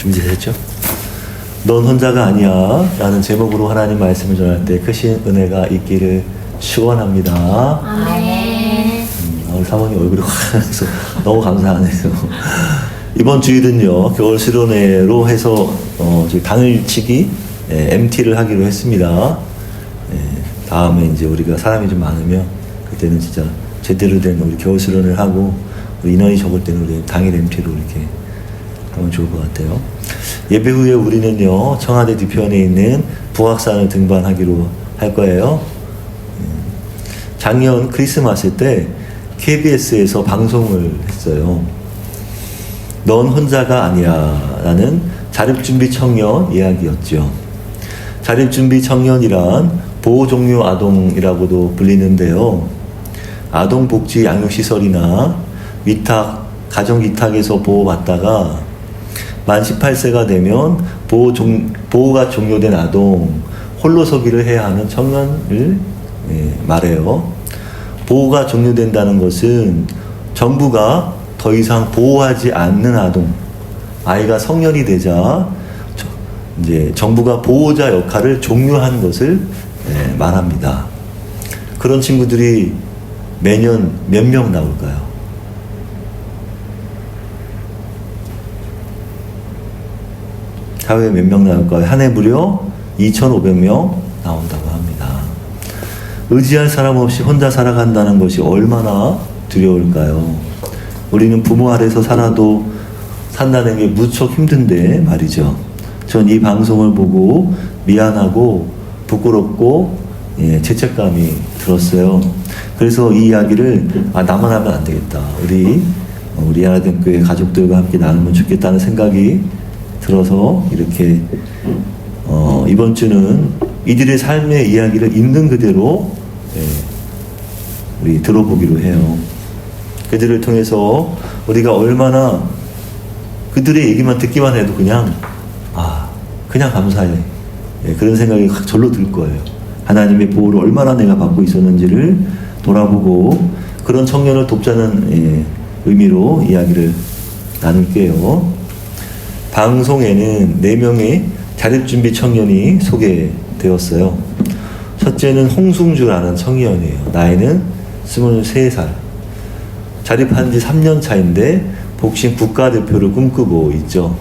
준비되셨죠? 넌 혼자가 아니야 라는 제목으로 하나님 말씀을 전할 때 크신 은혜가 있기를 축원합니다. 아멘. 우리 사모님 얼굴이 환해서 너무 감사하네요. 이번 주일은요 겨울 수련회로 해서 저희 당일치기 MT를 하기로 했습니다. 다음에 이제 우리가 사람이 좀 많으면 그때는 진짜 제대로 된 우리 겨울 수련회를 하고 우리 인원이 적을 때는 우리 당일 MT로 이렇게 하면 좋을 것 같아요. 예배 후에 우리는요 청와대 뒤편에 있는 북악산을 등반하기로 할 거예요. 작년 크리스마스 때 KBS에서 방송을 했어요. 넌 혼자가 아니야 라는 자립준비 청년 이야기였죠. 자립준비 청년이란 보호종료 아동이라고도 불리는데요. 아동복지 양육시설이나 위탁, 가정위탁에서 보호받다가 만 18세가 되면 보호가 종료된 아동, 홀로서기를 해야 하는 청년을 말해요. 보호가 종료된다는 것은 정부가 더 이상 보호하지 않는 아동, 아이가 성년이 되자 이제 정부가 보호자 역할을 종료한 것을 말합니다. 그런 친구들이 매년 몇 명 나올까요? 사회에 몇 명 나올까요? 한 해 무려 2,500명 나온다고 합니다. 의지할 사람 없이 혼자 살아간다는 것이 얼마나 두려울까요? 우리는 부모 아래서 산다는 게 무척 힘든데 말이죠. 전 이 방송을 보고 미안하고 부끄럽고 죄책감이 들었어요. 그래서 이 이야기를 나만 하면 안 되겠다. 우리 하나된 교회 가족들과 함께 나누면 좋겠다는 생각이 들어서 이렇게 이번 주는 이들의 삶의 이야기를 있는 그대로 우리 들어보기로 해요. 그들을 통해서 우리가 얼마나 그들의 얘기만 듣기만 해도 그냥 감사해. 그런 생각이 절로 들 거예요. 하나님의 보호를 얼마나 내가 받고 있었는지를 돌아보고 그런 청년을 돕자는 의미로 이야기를 나눌게요. 방송에는 4명의 자립준비 청년이 소개되었어요. 첫째는 홍승주라는 청년이에요. 나이는 23살. 자립한 지 3년 차인데 복싱 국가대표를 꿈꾸고 있죠.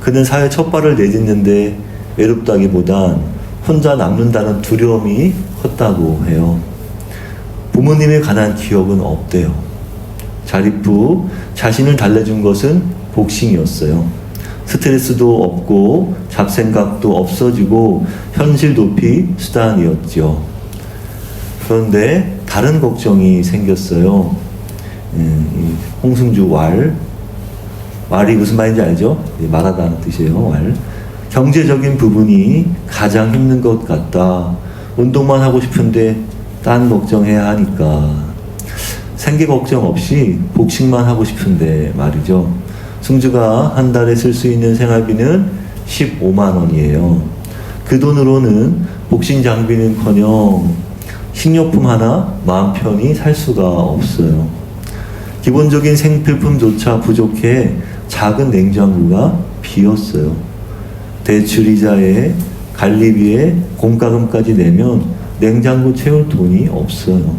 그는 사회 첫 발을 내딛는데 외롭다기보단 혼자 남는다는 두려움이 컸다고 해요. 부모님에 관한 기억은 없대요. 자립 후 자신을 달래준 것은 복싱이었어요. 스트레스도 없고 잡생각도 없어지고 현실 도피 수단이었죠. 그런데 다른 걱정이 생겼어요. 홍승주 왈이 무슨 말인지 알죠? 말하다는 뜻이에요. 왈. 경제적인 부분이 가장 힘든 것 같다. 운동만 하고 싶은데 딴 걱정해야 하니까 생계 걱정 없이 복싱만 하고 싶은데 말이죠. 승주가 한 달에 쓸 수 있는 생활비는 15만 원이에요. 그 돈으로는 복싱 장비는커녕 식료품 하나 마음 편히 살 수가 없어요. 기본적인 생필품조차 부족해 작은 냉장고가 비었어요. 대출이자에 관리비에 공과금까지 내면 냉장고 채울 돈이 없어요.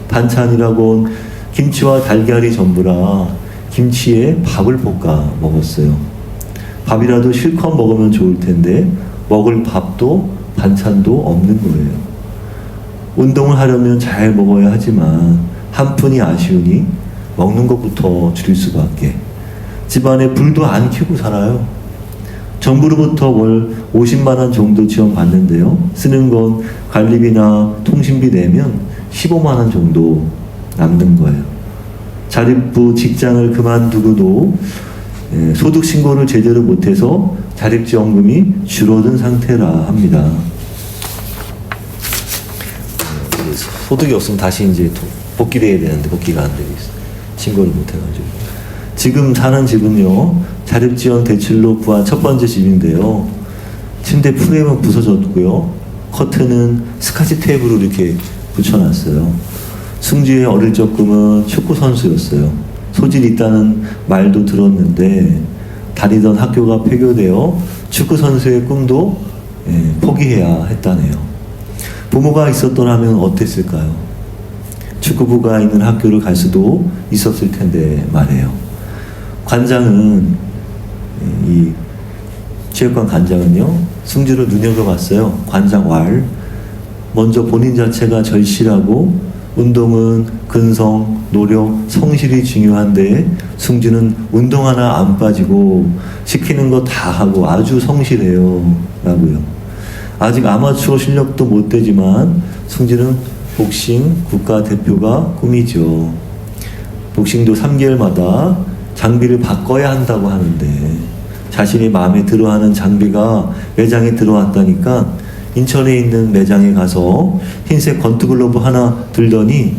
반찬이라곤 김치와 달걀이 전부라 김치에 밥을 볶아 먹었어요. 밥이라도 실컷 먹으면 좋을 텐데 먹을 밥도 반찬도 없는 거예요. 운동을 하려면 잘 먹어야 하지만 한 푼이 아쉬우니 먹는 것부터 줄일 수밖에. 집안에 불도 안 켜고 살아요. 정부로부터 월 50만 원 정도 지원받는데요. 쓰는 건 관리비나 통신비 내면 15만 원 정도 남는 거예요. 자립 후 직장을 그만두고도 소득 신고를 제대로 못해서 자립지원금이 줄어든 상태라 합니다. 소득이 없으면 다시 이제 복귀를 해야 되는데 복귀가 안 되고 있어요. 신고를 못해가지고. 지금 사는 집은요 자립지원 대출로 구한 첫 번째 집인데요. 침대 프레임은 부서졌고요. 커튼은 스카치 테이프로 이렇게 붙여놨어요. 승주의 어릴 적금은 축구 선수였어요. 소질이 있다는 말도 들었는데 다니던 학교가 폐교되어 축구 선수의 꿈도 포기해야 했다네요. 부모가 있었더라면 어땠을까요? 축구부가 있는 학교를 갈 수도 있었을 텐데 말이에요. 관장은 이 체육관 관장은요, 승주를 눈여겨봤어요. 관장 왈. 먼저 본인 자체가 절실하고 운동은 근성, 노력, 성실이 중요한데 승주는 운동 하나 안 빠지고 시키는 거 다 하고 아주 성실해요 라고요. 아직 아마추어 실력도 못 되지만 승주는 복싱 국가대표가 꿈이죠. 복싱도 3개월마다 장비를 바꿔야 한다고 하는데 자신이 마음에 들어하는 장비가 매장에 들어왔다니까 인천에 있는 매장에 가서 흰색 권투글러브 하나 들더니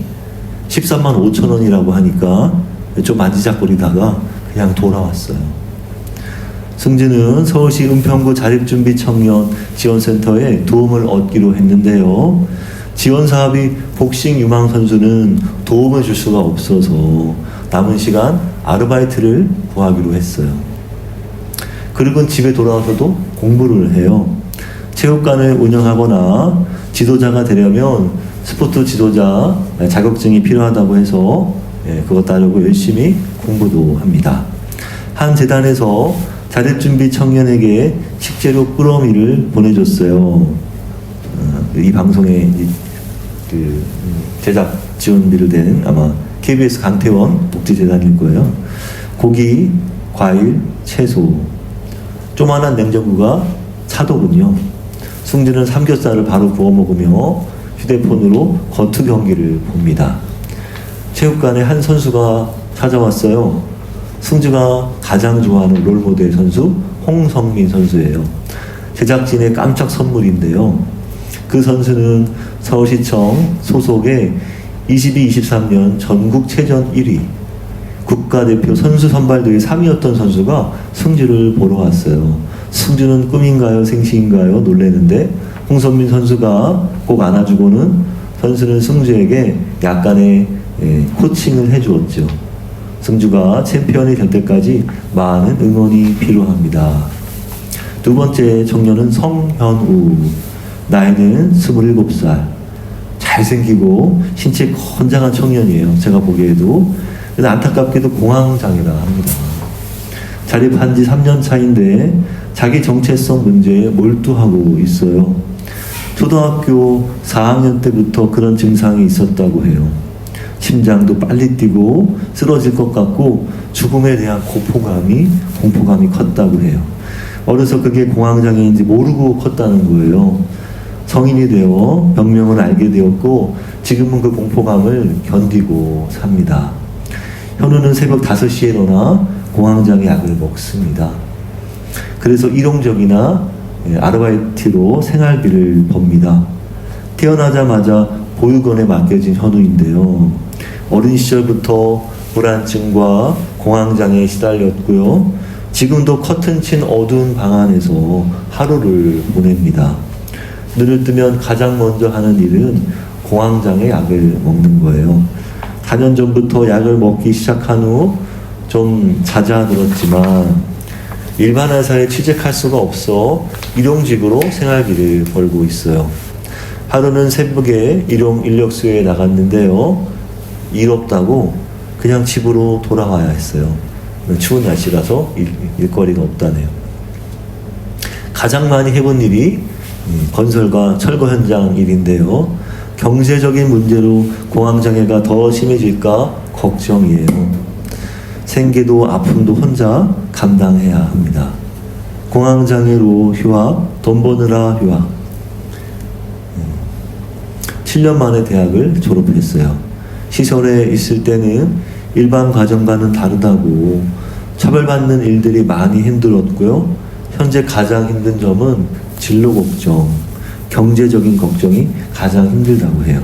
13만 5천 원이라고 하니까 좀 만지작거리다가 그냥 돌아왔어요. 승진은 서울시 은평구 자립준비 청년 지원센터에 도움을 얻기로 했는데요. 지원 사업이 복싱 유망 선수는 도움을 줄 수가 없어서 남은 시간 아르바이트를 구하기로 했어요. 그리고 집에 돌아와서도 공부를 해요. 체육관을 운영하거나 지도자가 되려면 스포츠 지도자 자격증이 필요하다고 해서 그것 따르고 열심히 공부도 합니다. 한 재단에서 자립준비 청년에게 식재료 꾸러미를 보내줬어요. 이 방송에 제작 지원비를 댄 아마 KBS 강태원 복지재단일 거예요. 고기, 과일, 채소, 조만한 냉장고가 차더군요. 승주는 삼겹살을 바로 구워 먹으며 휴대폰으로 권투 경기를 봅니다. 체육관에 한 선수가 찾아왔어요. 승주가 가장 좋아하는 롤모델 선수 홍성민 선수예요. 제작진의 깜짝 선물인데요. 그 선수는 서울시청 소속의 22-23년 전국체전 1위, 국가대표 선수 선발대회 3위였던 선수가 승주를 보러 왔어요. 승주는 꿈인가요? 생시인가요? 놀래는데 홍성민 선수가 꼭 안아주고는 선수는 승주에게 약간의 코칭을 해주었죠. 승주가 챔피언이 될 때까지 많은 응원이 필요합니다. 두 번째 청년은 성현우. 나이는 27살. 잘생기고 신체 건장한 청년이에요. 제가 보기에도. 근데 안타깝게도 공황장애라 합니다. 자립한 지 3년 차인데 자기 정체성 문제에 몰두하고 있어요. 초등학교 4학년 때부터 그런 증상이 있었다고 해요. 심장도 빨리 뛰고 쓰러질 것 같고 죽음에 대한 공포감이 컸다고 해요. 어려서 그게 공황장애인지 모르고 컸다는 거예요. 성인이 되어 병명을 알게 되었고 지금은 그 공포감을 견디고 삽니다. 현우는 새벽 5시에 일어나 공황장애 약을 먹습니다. 그래서 일용적이나 아르바이트로 생활비를 법니다. 태어나자마자 보육원에 맡겨진 현우인데요. 어린 시절부터 불안증과 공황장애에 시달렸고요. 지금도 커튼 친 어두운 방 안에서 하루를 보냅니다. 눈을 뜨면 가장 먼저 하는 일은 공황장애 약을 먹는 거예요. 4년 전부터 약을 먹기 시작한 후 좀 잦아들었지만 일반 회사에 취직할 수가 없어 일용직으로 생활비를 벌고 있어요. 하루는 새벽에 일용 인력수에 나갔는데요. 일 없다고 그냥 집으로 돌아와야 했어요. 추운 날씨라서 일거리가 없다네요. 가장 많이 해본 일이 건설과 철거 현장 일인데요. 경제적인 문제로 공황장애가 더 심해질까 걱정이에요. 생계도 아픔도 혼자 감당해야 합니다. 공황장애로 휴학, 돈 버느라 휴학. 7년 만에 대학을 졸업했어요. 시설에 있을 때는 일반 가정과는 다르다고 차별받는 일들이 많이 힘들었고요. 현재 가장 힘든 점은 진로 걱정, 경제적인 걱정이 가장 힘들다고 해요.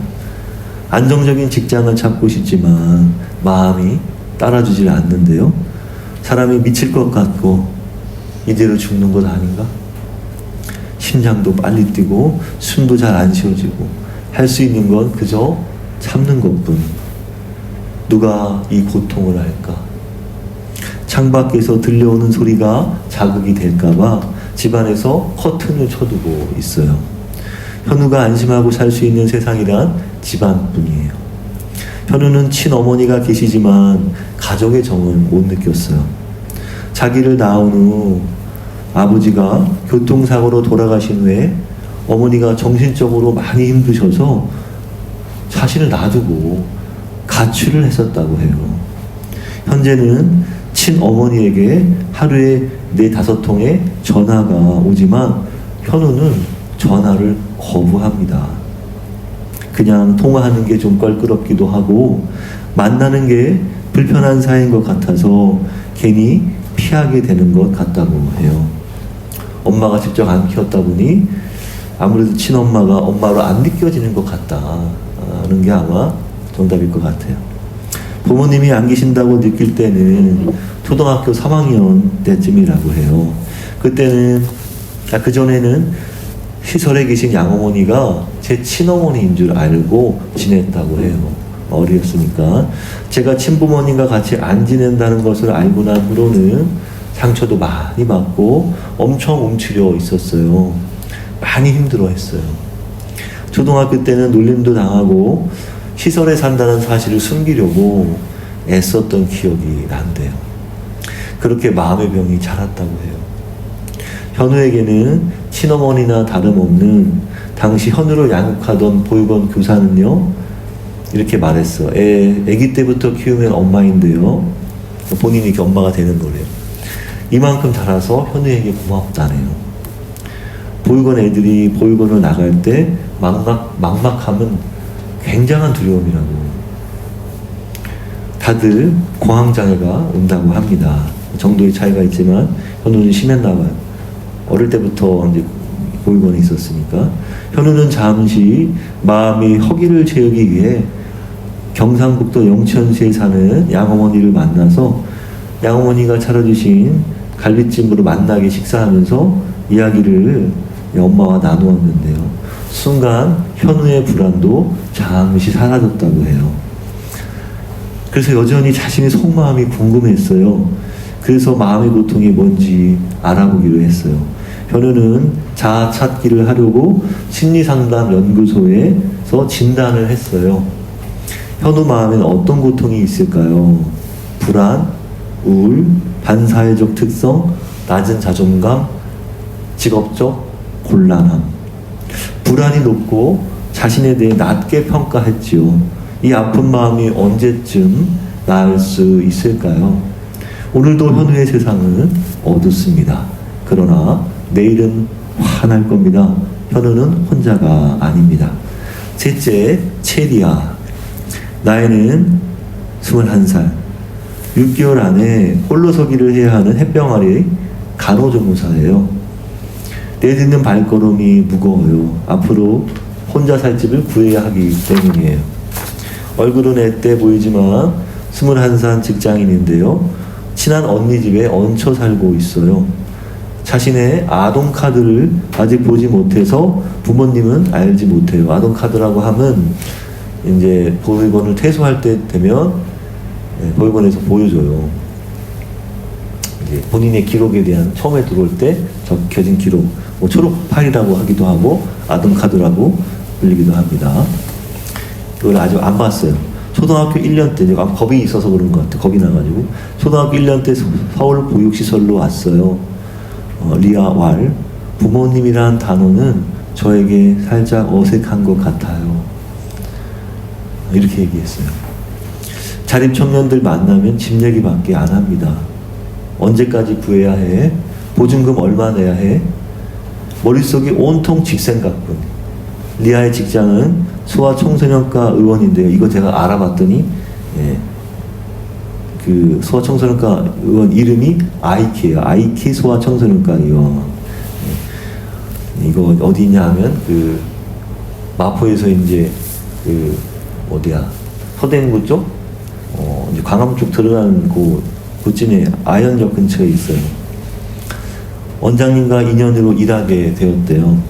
안정적인 직장을 찾고 싶지만 마음이 따라주질 않는데요. 사람이 미칠 것 같고 이대로 죽는 것 아닌가? 심장도 빨리 뛰고 숨도 잘 안 쉬어지고 할 수 있는 건 그저 참는 것뿐. 누가 이 고통을 할까? 창밖에서 들려오는 소리가 자극이 될까봐 집안에서 커튼을 쳐두고 있어요. 현우가 안심하고 살 수 있는 세상이란 집안뿐이에요. 현우는 친어머니가 계시지만 가족의 정을 못 느꼈어요. 자기를 낳은 후 아버지가 교통사고로 돌아가신 후에 어머니가 정신적으로 많이 힘드셔서 자신을 놔두고 가출을 했었다고 해요. 현재는 친어머니에게 하루에 4-5통의 전화가 오지만 현우는 전화를 거부합니다. 그냥 통화하는 게 좀 껄끄럽기도 하고 만나는 게 불편한 사이인 것 같아서 괜히 피하게 되는 것 같다고 해요. 엄마가 직접 안 키웠다 보니 아무래도 친엄마가 엄마로 안 느껴지는 것 같다는 게 아마 정답일 것 같아요. 부모님이 안 계신다고 느낄 때는 초등학교 3학년 때쯤이라고 해요. 그때는 그전에는 시설에 계신 양어머니가 제 친어머니인 줄 알고 지냈다고 해요. 어렸으니까. 제가 친부모님과 같이 안 지낸다는 것을 알고 난 후로는 상처도 많이 받고 엄청 움츠려 있었어요. 많이 힘들어 했어요. 초등학교 때는 놀림도 당하고 시설에 산다는 사실을 숨기려고 애썼던 기억이 난대요. 그렇게 마음의 병이 자랐다고 해요. 현우에게는 친어머니나 다름없는 당시 현우를 양육하던 보육원 교사는요, 이렇게 말했어. 애기 때부터 키우면 엄마인데요. 본인이 이렇게 엄마가 되는 거래요. 이만큼 자라서 현우에게 고맙다네요. 보육원 애들이 보육원을 나갈 때 막막함은 굉장한 두려움이라고. 다들 공황장애가 온다고 합니다. 정도의 차이가 있지만 현우는 심했나 봐요. 어릴 때부터 이제 보육원에 있었으니까. 현우는 잠시 마음의 허기를 채우기 위해 경상북도 영천시에 사는 양어머니를 만나서 양어머니가 차려주신 갈비찜으로 만나게 식사하면서 이야기를 엄마와 나누었는데요. 순간 현우의 불안도 잠시 사라졌다고 해요. 그래서 여전히 자신의 속마음이 궁금했어요. 그래서 마음의 고통이 뭔지 알아보기로 했어요. 현우는 자아 찾기를 하려고 심리상담연구소에서 진단을 했어요. 현우 마음에는 어떤 고통이 있을까요? 불안, 우울, 반사회적 특성, 낮은 자존감, 직업적 곤란함. 불안이 높고 자신에 대해 낮게 평가했지요. 이 아픈 마음이 언제쯤 나을 수 있을까요? 오늘도 현우의 세상은 어둡습니다. 그러나 내일은 환할 겁니다. 현우는 혼자가 아닙니다. 셋째, 체리야. 나이는 21살. 6개월 안에 홀로서기를 해야 하는 햇병아리 간호조무사예요. 내딛는 발걸음이 무거워요. 앞으로 혼자 살 집을 구해야 하기 때문이에요. 얼굴은 앳돼 보이지만 21살 직장인인데요. 친한 언니 집에 얹혀 살고 있어요. 자신의 아동카드를 아직 보지 못해서 부모님은 알지 못해요. 아동카드라고 하면 이제 보육원을 퇴소할 때 되면 보육원에서 보여줘요. 이제 본인의 기록에 대한 처음에 들어올 때 적혀진 기록, 뭐 초록 파일이라고 하기도 하고 아동카드라고 불리기도 합니다. 이걸 아직 안 봤어요. 초등학교 1년 때, 제가 겁이 있어서 그런 것 같아요. 겁이 나가지고. 초등학교 1년 때 서울 보육시설로 왔어요. 리아왈. 부모님이란 단어는 저에게 살짝 어색한 것 같아요. 이렇게 얘기했어요. 자립 청년들 만나면 집 얘기밖에 안 합니다. 언제까지 구해야 해? 보증금 얼마 내야 해? 머릿속이 온통 직생각뿐. 리아의 직장은 소아청소년과 의원인데요. 이거 제가 알아봤더니 그 소아청소년과 의원 이름이 아이키예요. 아이키 소아청소년과 의원. 이거 어디 있냐 하면 그 마포에서 이제 그 어디야 서대문구 쪽 이제 광화문 쪽 들어가는 그쯤에 아현역 근처에 있어요. 원장님과 인연으로 일하게 되었대요.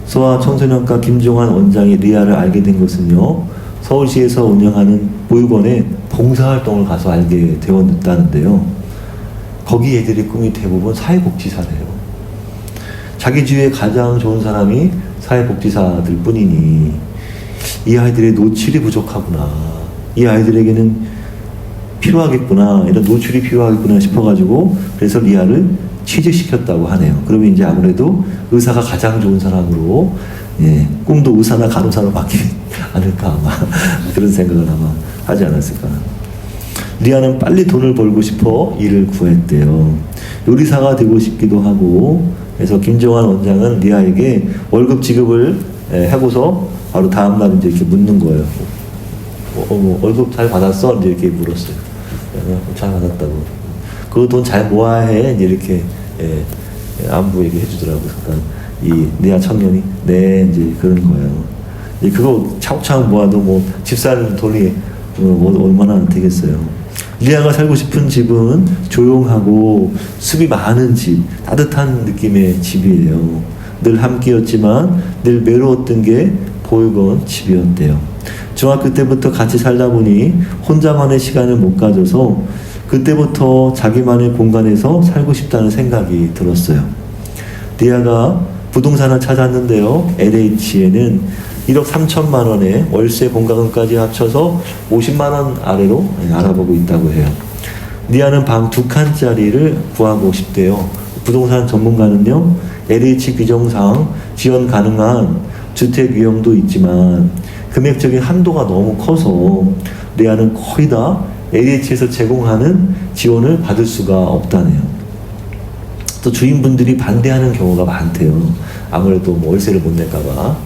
소아청소년과 김종환 원장이 리아를 알게 된 것은요, 서울시에서 운영하는 보육원에 봉사활동을 가서 알게 되었다는데요. 거기 애들의 꿈이 대부분 사회복지사래요. 자기 주위에 가장 좋은 사람이 사회복지사들 뿐이니 이 아이들의 노출이 부족하구나, 이 아이들에게는 필요하겠구나, 이런 노출이 필요하겠구나 싶어가지고 그래서 리아를 취직시켰다고 하네요. 그러면 이제 아무래도 의사가 가장 좋은 사람으로, 꿈도 의사나 간호사로 바뀌지 않을까 아마 그런 생각을 아마 하지 않았을까. 리아는 빨리 돈을 벌고 싶어 일을 구했대요. 요리사가 되고 싶기도 하고. 그래서 김정환 원장은 리아에게 월급 지급을 하고서 바로 다음날 이제 이렇게 묻는 거예요. 월급 잘 받았어? 이제 이렇게 물었어요. 잘 받았다고. 그 돈 잘 모아야 해? 이제 이렇게 안부 얘기해 주더라고요. 그러니까 이 리아 청년이 네, 이제 그런 거예요. 이제 그거 차곡차곡 모아도 뭐 집 사는 돈이 얼마나 되겠어요. 리아가 살고 싶은 집은 조용하고 숲이 많은 집, 따뜻한 느낌의 집이에요. 늘 함께였지만 늘 외로웠던 게 보육원 집이었대요. 중학교 때부터 같이 살다 보니 혼자만의 시간을 못 가져서 그때부터 자기만의 공간에서 살고 싶다는 생각이 들었어요. 리아가 부동산을 찾았는데요. LH에는 1억 3천만 원에 월세 공과금까지 합쳐서 50만 원 아래로 알아보고 있다고 해요. 리아는 방 2칸짜리를 구하고 싶대요. 부동산 전문가는요, LH 규정상 지원 가능한 주택 유형도 있지만 금액적인 한도가 너무 커서 리아는 거의 다 LH에서 제공하는 지원을 받을 수가 없다네요. 또 주인분들이 반대하는 경우가 많대요. 아무래도 뭐 월세를 못 낼까봐.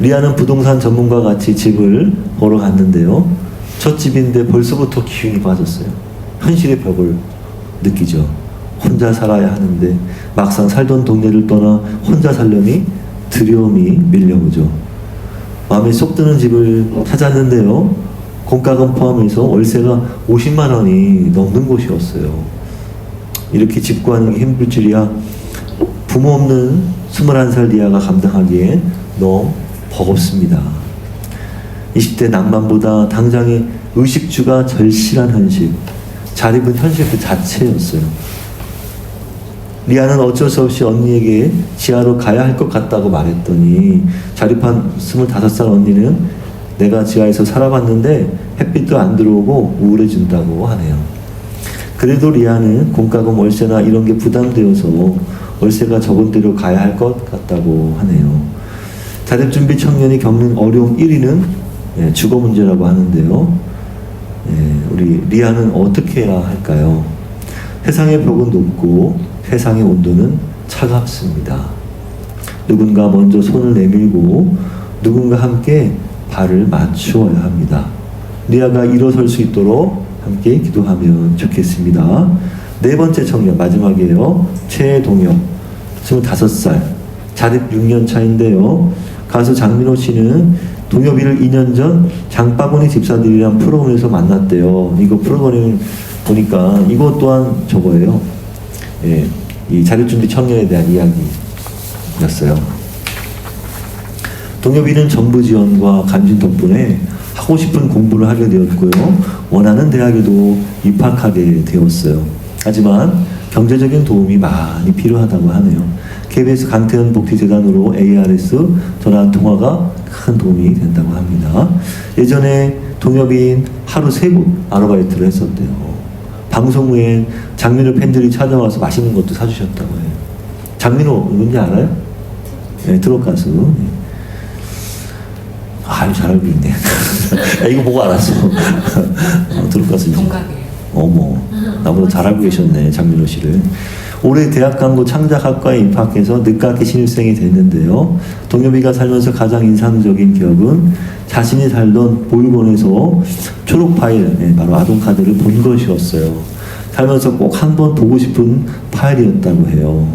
리아는 부동산 전문가와 같이 집을 보러 갔는데요. 첫 집인데 벌써부터 기운이 빠졌어요. 현실의 벽을 느끼죠. 혼자 살아야 하는데 막상 살던 동네를 떠나 혼자 살려니 두려움이 밀려오죠. 마음에 쏙 드는 집을 찾았는데요. 공과금 포함해서 월세가 50만 원이 넘는 곳이었어요. 이렇게 집 구하는 게 힘들 줄이야 부모 없는 21살 리아가 감당하기에 너무 버겁습니다. 20대 낭만보다 당장의 의식주가 절실한 현실, 자립은 현실 그 자체였어요. 리아는 어쩔 수 없이 언니에게 지하로 가야 할 것 같다고 말했더니 자립한 25살 언니는 내가 지하에서 살아봤는데 햇빛도 안 들어오고 우울해진다고 하네요. 그래도 리아는 공과금 월세나 이런 게 부담되어서 월세가 적은 데로 가야 할 것 같다고 하네요. 자립준비 청년이 겪는 어려움 1위는 주거 문제라고 하는데요. 우리 리아는 어떻게 해야 할까요? 세상의 벽은 높고 세상의 온도는 차갑습니다. 누군가 먼저 손을 내밀고 누군가 함께 발을 맞추어야 합니다. 리아가 일어설 수 있도록 함께 기도하면 좋겠습니다. 네 번째 청년 마지막이에요. 최동엽 25살 자립 6년 차인데요. 가수 장민호 씨는 동엽이를 2년 전 장바구니 집사들이란 프로그램에서 만났대요. 이거 프로그램 보니까 이것 또한 저거예요. 이 자립준비 청년에 대한 이야기였어요. 동엽이는 정부 지원과 간진 덕분에 하고 싶은 공부를 하게 되었고요. 원하는 대학에도 입학하게 되었어요. 하지만 경제적인 도움이 많이 필요하다고 하네요. KBS 강태현 복지재단으로 ARS 전화통화가 큰 도움이 된다고 합니다. 예전에 동엽이는 하루 3곳 아르바이트를 했었대요. 방송 후엔 장민호 팬들이 찾아와서 맛있는 것도 사주셨다고 해요. 장민호 누군지 알아요? 네, 트롯 가수. 아유, 잘 알고 있네. 야, 이거 보고 알았어. 트롯 가수. 동갑이에요. 어머, 나보다 잘 알고 계셨네, 장민호 씨를. 올해 대학광고 창작학과에 입학해서 늦깎이 신입생이 됐는데요. 동엽이가 살면서 가장 인상적인 기억은 자신이 살던 보육원에서 초록 파일, 바로 아동카드를 본 것이었어요. 살면서 꼭 한 번 보고 싶은 파일이었다고 해요.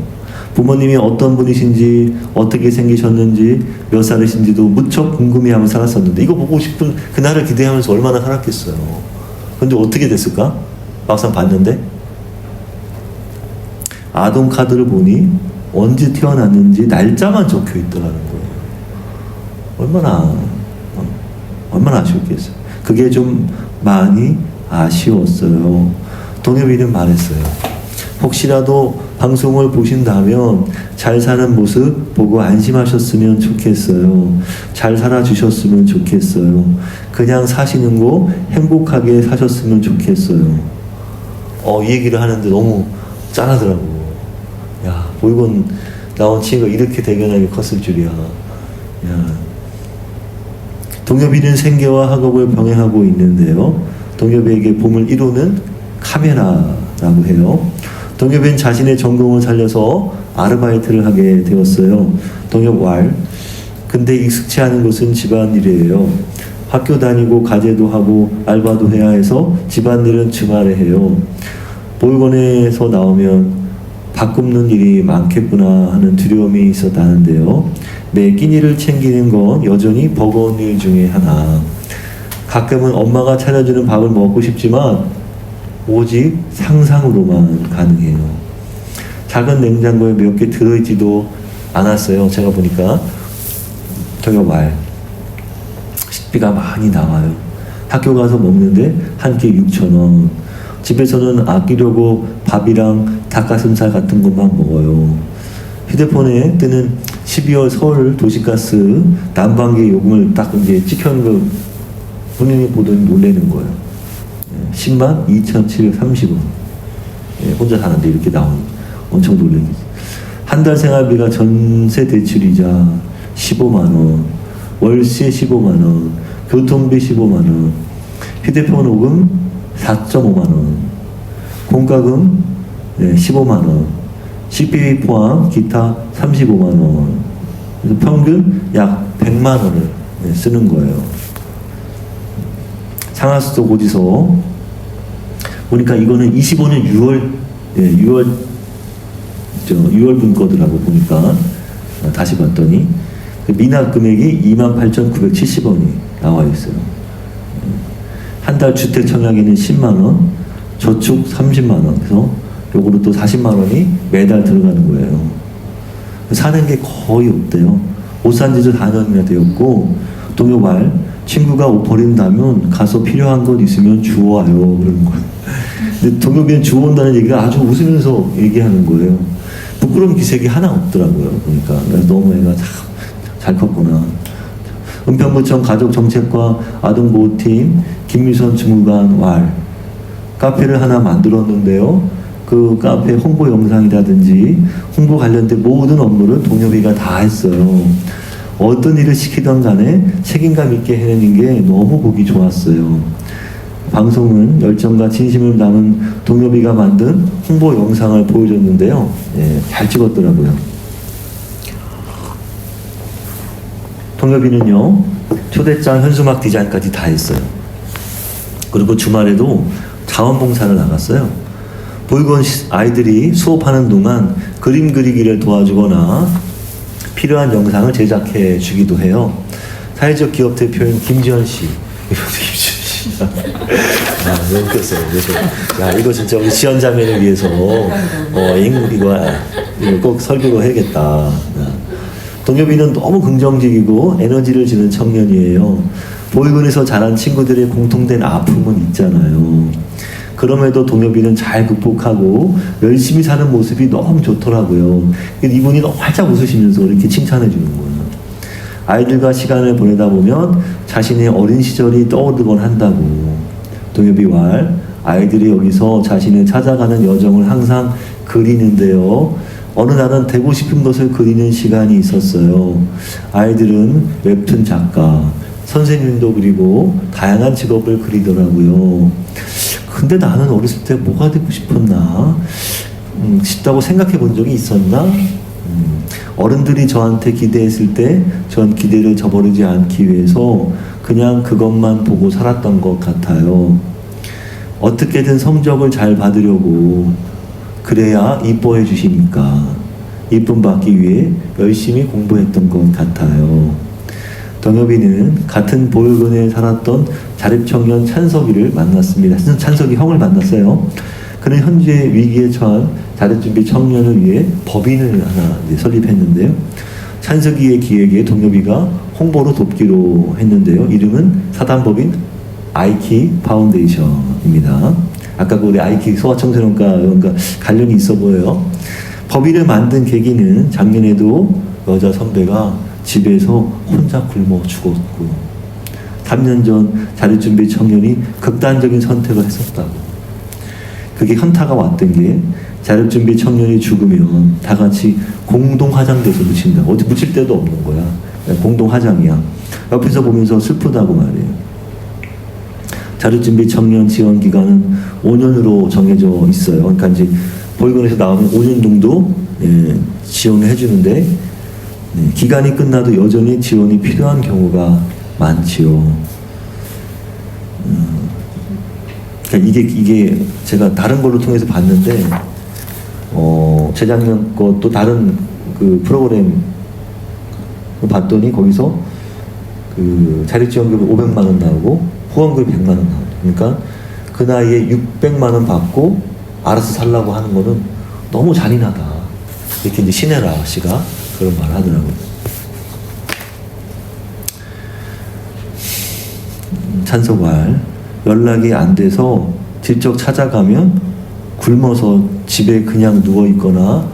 부모님이 어떤 분이신지, 어떻게 생기셨는지, 몇 살이신지도 무척 궁금해하며 살았었는데 이거 보고 싶은 그날을 기대하면서 얼마나 살았겠어요. 근데 어떻게 됐을까? 막상 봤는데 아동카드를 보니 언제 태어났는지 날짜만 적혀 있더라는 거예요. 얼마나 아쉬웠겠어요. 그게 좀 많이 아쉬웠어요. 동엽이는 말했어요. 혹시라도 방송을 보신다면 잘 사는 모습 보고 안심하셨으면 좋겠어요. 잘 살아주셨으면 좋겠어요. 그냥 사시는 거 행복하게 사셨으면 좋겠어요. 이 얘기를 하는데 너무 짠하더라고. 야, 보이건 나온 친구가 이렇게 대견하게 컸을 줄이야. 야. 동엽이는 생계와 학업을 병행하고 있는데요. 동엽이에게 봄을 이루는 카메라라고 해요. 동엽이는 자신의 전공을 살려서 아르바이트를 하게 되었어요. 동엽왈. 근데 익숙치 않은 것은 집안일이에요. 학교 다니고 과제도 하고 알바도 해야 해서 집안일은 주말에 해요. 보육원에서 나오면 밥 굽는 일이 많겠구나 하는 두려움이 있었다는데요. 매 끼니를 챙기는 건 여전히 버거운 일 중에 하나. 가끔은 엄마가 차려주는 밥을 먹고 싶지만 오직 상상으로만 가능해요. 작은 냉장고에 몇 개 들어있지도 않았어요. 제가 보니까 동엽왈. 식비가 많이 나와요. 학교 가서 먹는데 한 끼 6,000원. 집에서는 아끼려고 밥이랑 닭가슴살 같은 것만 먹어요. 휴대폰에 뜨는 12월 서울 도시가스 난방기 요금을 딱 이제 찍혀있는 거 본인이 보더니 놀라는 거예요. 10만 2,730원. 혼자 사는데 이렇게 나오니 엄청 놀라겠지. 한 달 생활비가 전세 대출이자 15만원, 월세 15만원, 교통비 15만원, 휴대폰 요금 4.5만원, 공과금 15만원, 식비 포함 기타 35만원. 그래서 평균 약 100만원을 쓰는 거예요. 상하수도 고지서 보니까 이거는 25년 6월분 거더라고 보니까 다시 봤더니 미납 금액이 28,970원이 나와 있어요. 한 달 주택 청약에는 10만원, 저축 30만원, 그래서 요거로 또 40만원이 매달 들어가는 거예요. 사는 게 거의 없대요. 옷 산 지도 4년이나 되었고, 동엽왈, 친구가 옷 버린다면 가서 필요한 것 있으면 주워와요. 그러는 거예요. 근데 동엽이는 주워온다는 얘기가 아주 웃으면서 얘기하는 거예요. 부끄러운 기색이 하나 없더라고요. 그러니까 너무 애가 잘 컸구나. 은평구청 가족정책과 아동보호팀 김미선 주무관 왈. 카페를 하나 만들었는데요. 그 카페 홍보 영상이라든지 홍보 관련된 모든 업무를 동엽이가 다 했어요. 어떤 일을 시키던 간에 책임감 있게 해내는 게 너무 보기 좋았어요. 방송은 열정과 진심을 담은 동엽이가 만든 홍보 영상을 보여줬는데요. 잘 찍었더라고요. 동엽이는요, 초대장 현수막 디자인까지 다 했어요. 그리고 주말에도 자원봉사를 나갔어요. 보육원 아이들이 수업하는 동안 그림 그리기를 도와주거나 필요한 영상을 제작해 주기도 해요. 사회적 기업 대표인 김지현 씨. 너무 웃겼어요. 그래서, 이거 진짜 우리 지연 자매를 위해서, 이거 꼭 설교로 해야겠다. 동엽이는 너무 긍정적이고 에너지를 주는 청년이에요. 보육원에서 자란 친구들의 공통된 아픔은 있잖아요. 그럼에도 동엽이는 잘 극복하고 열심히 사는 모습이 너무 좋더라고요. 이분이 너무 활짝 웃으시면서 이렇게 칭찬해 주는 거예요. 아이들과 시간을 보내다 보면 자신의 어린 시절이 떠오르곤 한다고. 동엽이 왈, 아이들이 여기서 자신을 찾아가는 여정을 항상 그리는데요. 어느 날은 되고 싶은 것을 그리는 시간이 있었어요. 아이들은 웹툰 작가, 선생님도 그리고 다양한 직업을 그리더라고요. 근데 나는 어렸을 때 뭐가 되고 싶었나? 싶다고 생각해 본 적이 있었나? 어른들이 저한테 기대했을 때 전 기대를 저버리지 않기 위해서 그냥 그것만 보고 살았던 것 같아요. 어떻게든 성적을 잘 받으려고, 그래야 이뻐해 주시니까 이쁨 받기 위해 열심히 공부했던 것 같아요. 동엽이는 같은 보육원에 살았던 자립청년 찬석이를 만났습니다. 찬석이 형을 만났어요. 그는 현재 위기에 처한 자립준비 청년을 위해 법인을 하나 설립했는데요. 찬석이의 기획에 동엽이가 홍보로 돕기로 했는데요. 이름은 사단법인 아이키 파운데이션입니다. 아까 그 우리 아이키 소아청소년과 그러니까 관련이 있어 보여요. 법인을 만든 계기는 작년에도 여자 선배가 집에서 혼자 굶어 죽었고 3년 전 자립준비 청년이 극단적인 선택을 했었다고. 그게 현타가 왔던 게 자립준비 청년이 죽으면 다 같이 공동 화장돼서 묻힌다. 어디 묻힐 데도 없는 거야. 공동 화장이야. 옆에서 보면서 슬프다고 말이에요. 자립준비 청년 지원 기간은 5년으로 정해져 있어요. 그러니까 이제 보육원에서 나오면 5년 정도 지원을 해주는데 기간이 끝나도 여전히 지원이 필요한 경우가 많지요. 그러니까 이게 제가 다른 걸로 통해서 봤는데 재작년 것도 다른 그 프로그램 봤더니 거기서 그 자립지원금이 500만 원 나오고 후원금이 100만 원 나오고 그러니까 그 나이에 600만 원 받고 알아서 살라고 하는 거는 너무 잔인하다. 이렇게 이제 신혜라 씨가 그런 말을 하더라고요. 찬소발 연락이 안 돼서 직접 찾아가면 굶어서 집에 그냥 누워 있거나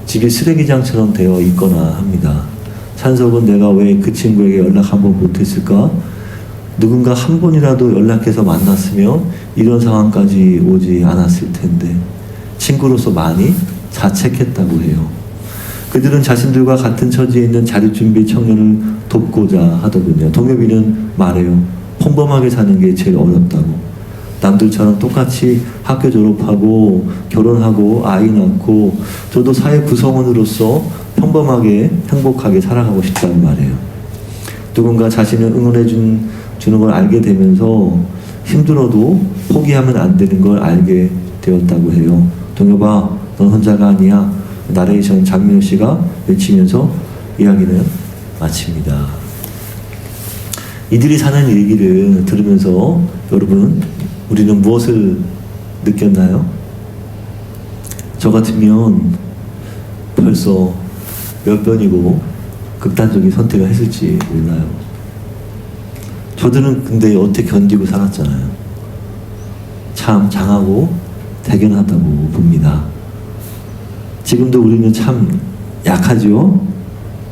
집이 쓰레기장처럼 되어 있거나 합니다. 찬석은 내가 왜 그 친구에게 연락 한번 못했을까? 누군가 한 번이라도 연락해서 만났으면 이런 상황까지 오지 않았을 텐데 친구로서 많이 자책했다고 해요. 그들은 자신들과 같은 처지에 있는 자립준비 청년을 돕고자 하더군요. 동엽이는 말해요. 평범하게 사는 게 제일 어렵다고. 남들처럼 똑같이 학교 졸업하고 결혼하고 아이 낳고 저도 사회 구성원으로서 평범하게 행복하게 살아가고 싶다는 말이에요. 누군가 자신을 응원해 주는 걸 알게 되면서 힘들어도 포기하면 안 되는 걸 알게 되었다고 해요. 동엽아, 넌 혼자가 아니야. 나레이션 장민호 씨가 외치면서 이야기를 마칩니다. 이들이 사는 얘기를 들으면서 여러분 우리는 무엇을 느꼈나요? 저 같으면 벌써 몇 번이고 극단적인 선택을 했을지 몰라요. 저들은 근데 어떻게 견디고 살았잖아요. 참 장하고 대견하다고 봅니다. 지금도 우리는 참 약하죠.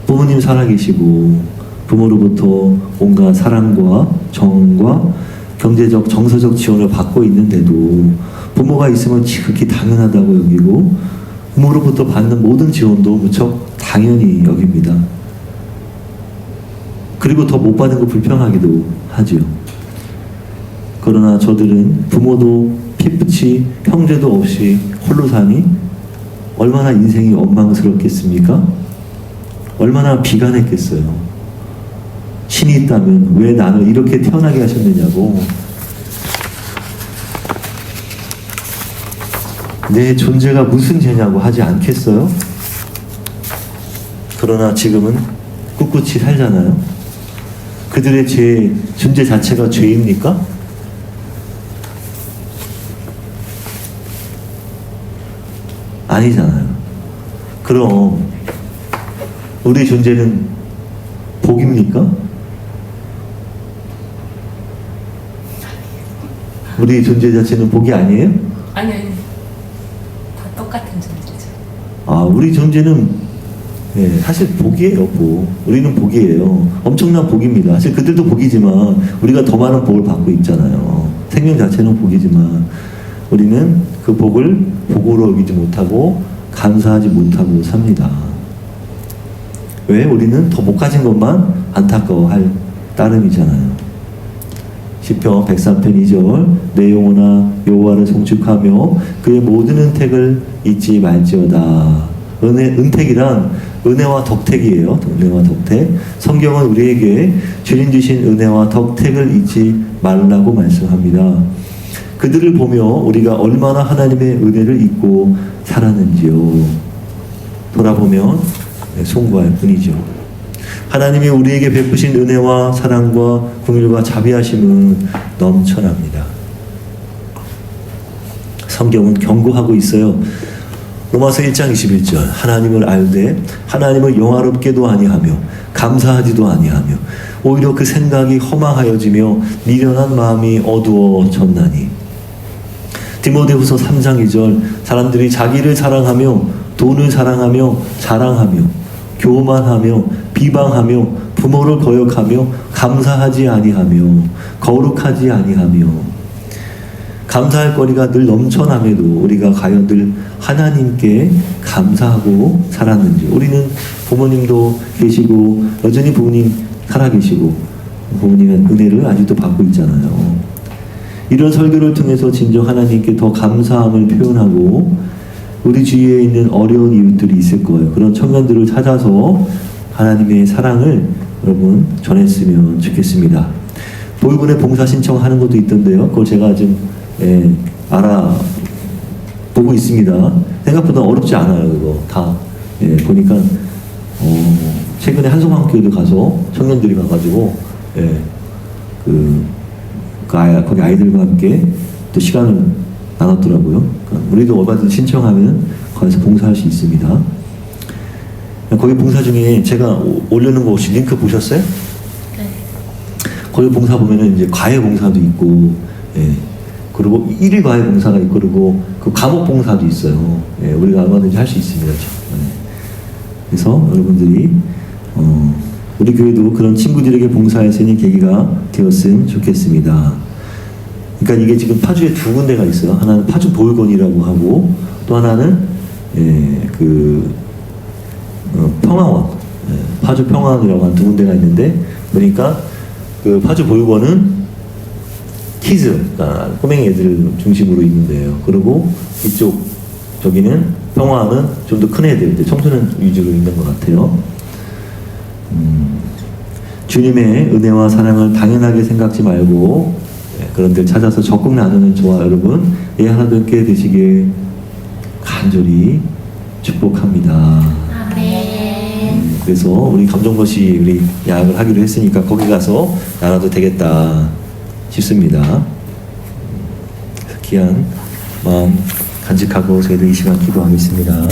부모님 살아계시고 부모로부터 온갖 사랑과 정과 경제적 정서적 지원을 받고 있는데도 부모가 있으면 지극히 당연하다고 여기고 부모로부터 받는 모든 지원도 무척 당연히 여깁니다. 그리고 더 못 받은 거 불평하기도 하죠. 그러나 저들은 부모도 피부치 형제도 없이 홀로 사니 얼마나 인생이 원망스럽겠습니까? 얼마나 비관했겠어요. 신이 있다면 왜 나를 이렇게 태어나게 하셨느냐고. 내 존재가 무슨 죄냐고 하지 않겠어요? 그러나 지금은 꿋꿋이 살잖아요. 그들의 존재 자체가 죄입니까? 아니잖아요. 그럼 우리 존재는 복입니까? 우리 존재 자체는 복이 아니에요? 아니 다 똑같은 존재죠. 아, 우리 존재는 사실 복이에요. 복. 우리는 복이에요. 엄청난 복입니다. 사실 그들도 복이지만 우리가 더 많은 복을 받고 있잖아요. 생명 자체는 복이지만 우리는 그 복을 복으로 여기지 못하고 감사하지 못하고 삽니다. 왜? 우리는 더 못 가진 것만 안타까워할 따름이잖아요. 시편 103편 2절 내 영혼아 여호와를 송축하며 그의 모든 은택을 잊지 말지어다. 은택이란 은혜와 덕택이에요. 은혜와 덕택. 성경은 우리에게 주님 주신 은혜와 덕택을 잊지 말라고 말씀합니다. 그들을 보며 우리가 얼마나 하나님의 은혜를 잊고 살았는지요. 돌아보면 송구할 뿐이죠. 하나님이 우리에게 베푸신 은혜와 사랑과 긍휼과 자비하심은 넘쳐납니다. 성경은 경고하고 있어요. 로마서 1장 21절 하나님을 알되 하나님을 영화롭게도 아니하며 감사하지도 아니하며 오히려 그 생각이 허망하여지며 미련한 마음이 어두워졌나니 디모데후서 3장 2절 사람들이 자기를 사랑하며 돈을 사랑하며 자랑하며 교만하며 비방하며 부모를 거역하며 감사하지 아니하며 거룩하지 아니하며 감사할 거리가 늘 넘쳐남에도 우리가 과연 늘 하나님께 감사하고 살았는지. 우리는 부모님도 계시고 여전히 부모님 살아계시고 부모님의 은혜를 아직도 받고 있잖아요. 이런 설교를 통해서 진정 하나님께 더 감사함을 표현하고 우리 주위에 있는 어려운 이웃들이 있을 거예요. 그런 청년들을 찾아서 하나님의 사랑을 여러분 전했으면 좋겠습니다. 보육원에 봉사 신청하는 것도 있던데요. 그걸 제가 좀 알아보고 있습니다. 생각보다 어렵지 않아요. 그거 다 보니까 최근에 한송학교도 가서 청년들이 가가지고 거기 아이들과 함께 또 시간을 나눴더라고요. 그러니까 우리도 얼마든지 신청하면 거기서 봉사할 수 있습니다. 거기 봉사 중에 제가 올려놓은 거 혹시 링크 보셨어요? 네. 거기 봉사 보면은 이제 과외 봉사도 있고, 그리고 일일 과외 봉사가 있고, 그리고 그 과목 봉사도 있어요. 우리가 얼마든지 할 수 있습니다. 그래서 여러분들이 우리 교회도 그런 친구들에게 봉사할 수 있는 계기가 되었으면 좋겠습니다. 그러니까 이게 지금 파주에 두 군데가 있어요. 하나는 파주 보육원이라고 하고 또 하나는 평화원, 파주 평화원이라고 한 두 군데가 있는데 보니까 그 파주 보육원은 키즈, 그러니까 꼬맹이 애들 중심으로 있는데요. 그리고 저기는 평화원은 좀 더 큰 애들, 청소년 위주로 있는 것 같아요. 주님의 은혜와 사랑을 당연하게 생각지 말고 그런 데를 찾아서 적극 나누는 저와 여러분 하나님께 되시길 간절히 축복합니다. 아멘. 그래서 우리 감정것이 우리 야학을 하기로 했으니까 거기 가서 나눠도 되겠다 싶습니다. 귀한 마음 간직하고 저희도 이 시간 기도하겠습니다.